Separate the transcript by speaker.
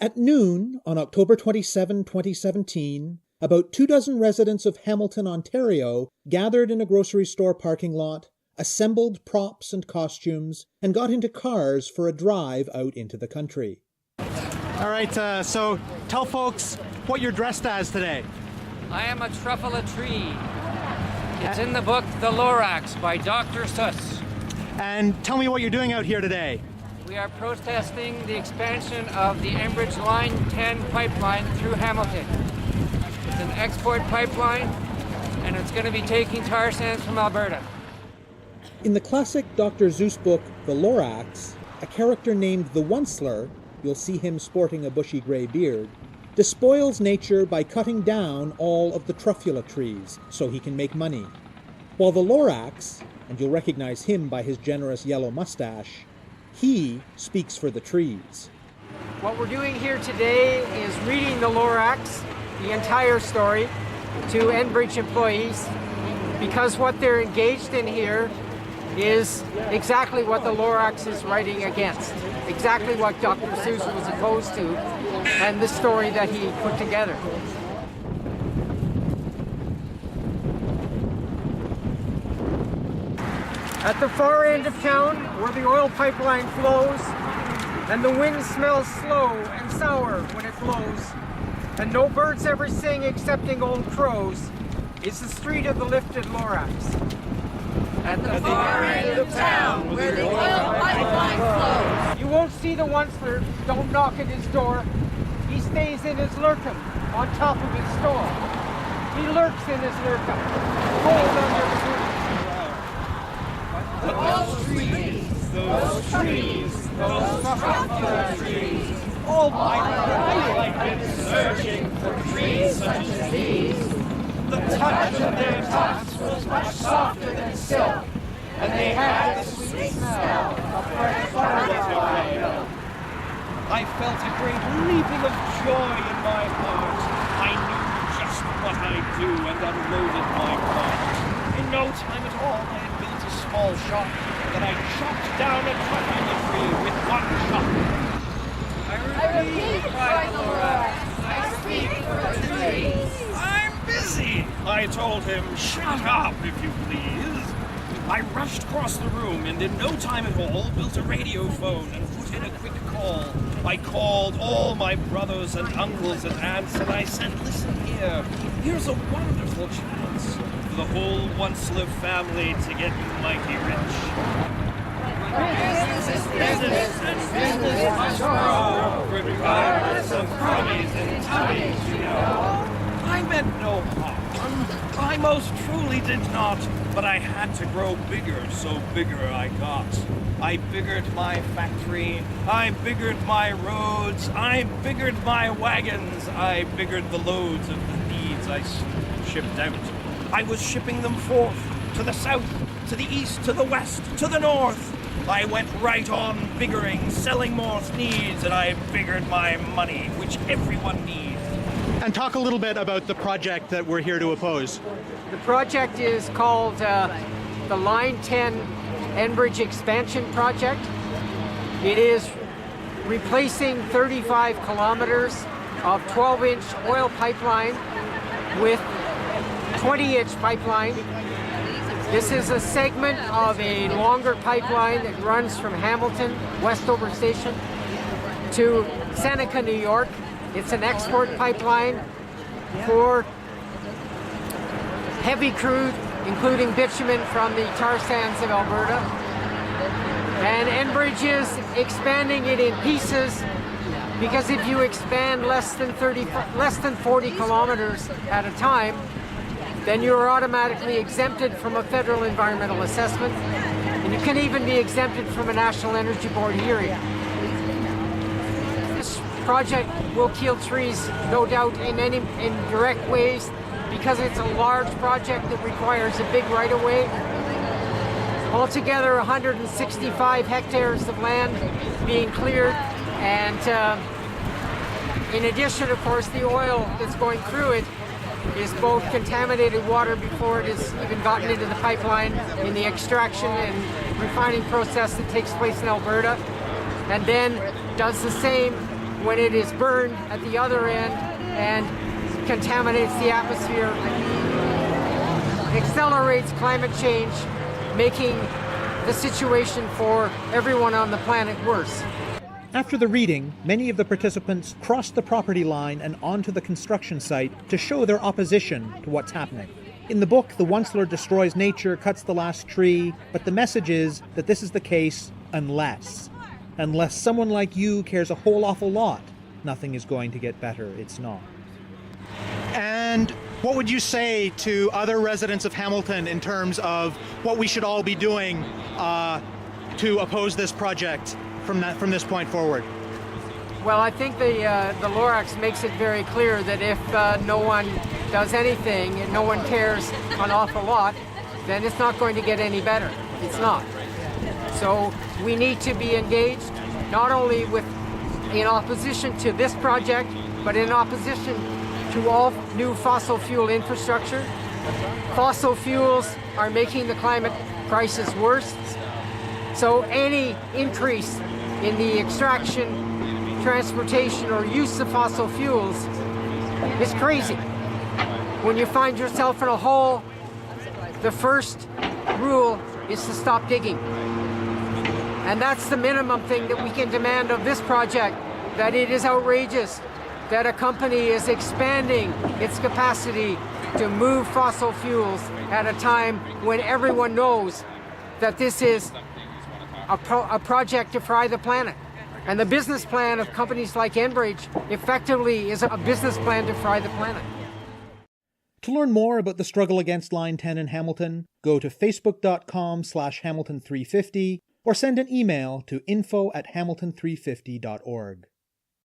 Speaker 1: At noon on October 27, 2017, about 24 residents of Hamilton, Ontario, gathered in a grocery store parking lot, assembled props and costumes, and got into cars for a drive out into the country.
Speaker 2: All right, so tell folks what you're dressed as today.
Speaker 3: I am a truffle tree. It's in the book The Lorax by Dr. Seuss.
Speaker 2: And tell me what you're doing out here today.
Speaker 3: We are protesting the expansion of the Enbridge Line 10 pipeline through Hamilton. It's an export pipeline, and it's going to be taking tar sands from Alberta.
Speaker 1: In the classic Dr. Seuss book, The Lorax, a character named the Onceler, you'll see him sporting a bushy grey beard, despoils nature by cutting down all of the truffula trees so he can make money. While the Lorax, and you'll recognize him by his generous yellow mustache, he speaks for the trees.
Speaker 4: What we're doing here today is reading the Lorax, the entire story, to Enbridge employees, because what they're engaged in here is exactly what the Lorax is writing against, exactly what Dr. Seuss was opposed to, and the story that he put together. At the far end of town, where the oil pipeline flows, and the wind smells slow and sour when it blows, and no birds ever sing excepting old crows, is the street of the lifted Lorax.
Speaker 5: At the far end of town, where the oil pipeline flows.
Speaker 4: You won't see the Onceler, don't knock at his door. He stays in his lurkum, on top of his store. He lurks in his lurkum, cold under the roof.
Speaker 5: Those trees, those truffula trees.
Speaker 6: All my life I've been searching for trees such as these. The touch of their tops was much softer than silk, and they had the sweet smell of fresh butterfly milk. I felt a great leaping of joy in my heart. I knew just what I'd do and unloaded my cart. In no time at all, I had built a small shop that I chopped down a truffula tree with one shot.
Speaker 5: I repeat, cried the Lorax, I speak for the trees.
Speaker 6: I'm busy, I told him. Shut up, if you please. I rushed across the room and in no time at all built a radio phone and put in a quick call. I called all my brothers and uncles and aunts and I said, listen here, here's a wonderful chance for the whole Onceler family to get mighty rich.
Speaker 5: Business is business, and business must grow, regardless of crummies and tummies, you know.
Speaker 6: I meant no harm. I most truly did not, but I had to grow bigger, so bigger I got. I biggered my factory, I biggered my roads, I biggered my wagons, I biggered the loads of the needs I shipped out. I was shipping them forth, to the south, to the east, to the west, to the north. I went right on biggering, selling more needs, and I biggered my money, which everyone needs.
Speaker 2: And talk a little bit about the project that we're here to oppose.
Speaker 4: The project is called the Line 10 Enbridge Expansion Project. It is replacing 35 kilometers of 12-inch oil pipeline with 20-inch pipeline. This is a segment of a longer pipeline that runs from Hamilton, Westover Station, to Seneca, New York. It's an export pipeline for heavy crude, including bitumen from the tar sands of Alberta. And Enbridge is expanding it in pieces because if you expand less than 40 kilometers at a time, then you're automatically exempted from a federal environmental assessment, and you can even be exempted from a National Energy Board hearing. This project will kill trees, no doubt, in direct ways, because it's a large project that requires a big right-of-way. Altogether, 165 hectares of land being cleared, and in addition, of course, the oil that's going through it is both contaminated water before it has even gotten into the pipeline in the extraction and refining process that takes place in Alberta, and then does the same when it is burned at the other end and contaminates the atmosphere, accelerates climate change, making the situation for everyone on the planet worse.
Speaker 1: After the reading, many of the participants crossed the property line and onto the construction site to show their opposition to what's happening. In the book, the Onceler destroys nature, cuts the last tree, but the message is that this is the case unless someone like you cares a whole awful lot, nothing is going to get better. It's not.
Speaker 2: And what would you say to other residents of Hamilton in terms of what we should all be doing to oppose this project from this point forward?
Speaker 4: Well, I think the Lorax makes it very clear that if no one does anything and no one cares an awful lot, then it's not going to get any better. It's not. So we need to be engaged, not only in opposition to this project, but in opposition to all new fossil fuel infrastructure. Fossil fuels are making the climate crisis worse. So any increase in the extraction, transportation, or use of fossil fuels is crazy. When you find yourself in a hole, the first rule is to stop digging. And that's the minimum thing that we can demand of this project, that it is outrageous that a company is expanding its capacity to move fossil fuels at a time when everyone knows that this is a project to fry the planet. And the business plan of companies like Enbridge effectively is a business plan to fry the planet.
Speaker 1: To learn more about the struggle against Line 10 in Hamilton, go to facebook.com/Hamilton350 or send an email to info@hamilton350.org.